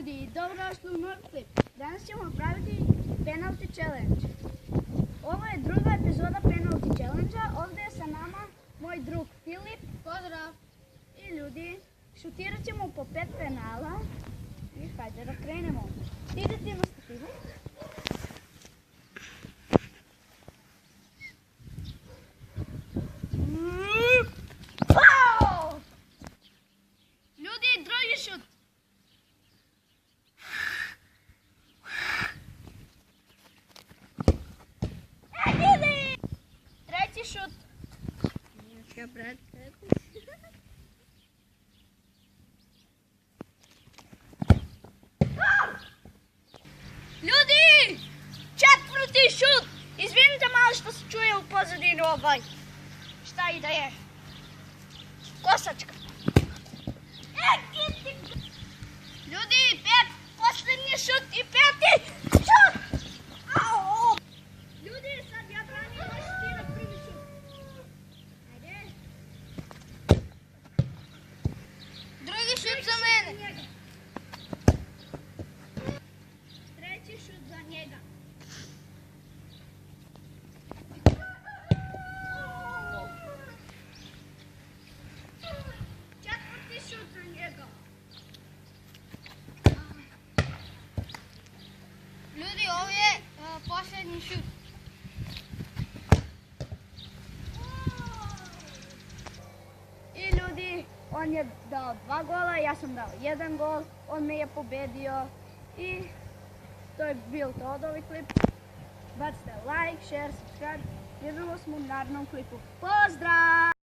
ljudi, dobrodošli u novi klip. Danas ćemo praviti penalty challenge. Ovo je druga epizoda penalty challenge-a. Ovdje je sa nama moj drug Filip. Pozdrav! I ljudi, šutirat ćemo po 5 penala. I hajde da krenemo. Stiže ti na stativu. Ljudi, drugi šut. Treći šut. Ljudi! Četvrti šut! Izvinite malo što se čuje u pozadini ovaj. Šta i da je? Kosačka. Ljudi, posljednji šut i peti šut! Au! Ljudi, sad ja branim, možeš ti na prvi šut. Ajde. Drugi šut za mene. Treći šut za njega. Četvrti šut za njega. Ljudi, ovo je posljednji šut. I ljudi, on je dao 2 gola, ja sam dao 1 gol, on me je pobedio i to je bilo to od ovih klip. Bacite like, share, subscribe, vidimo smo u narednom klipu. Pozdrav!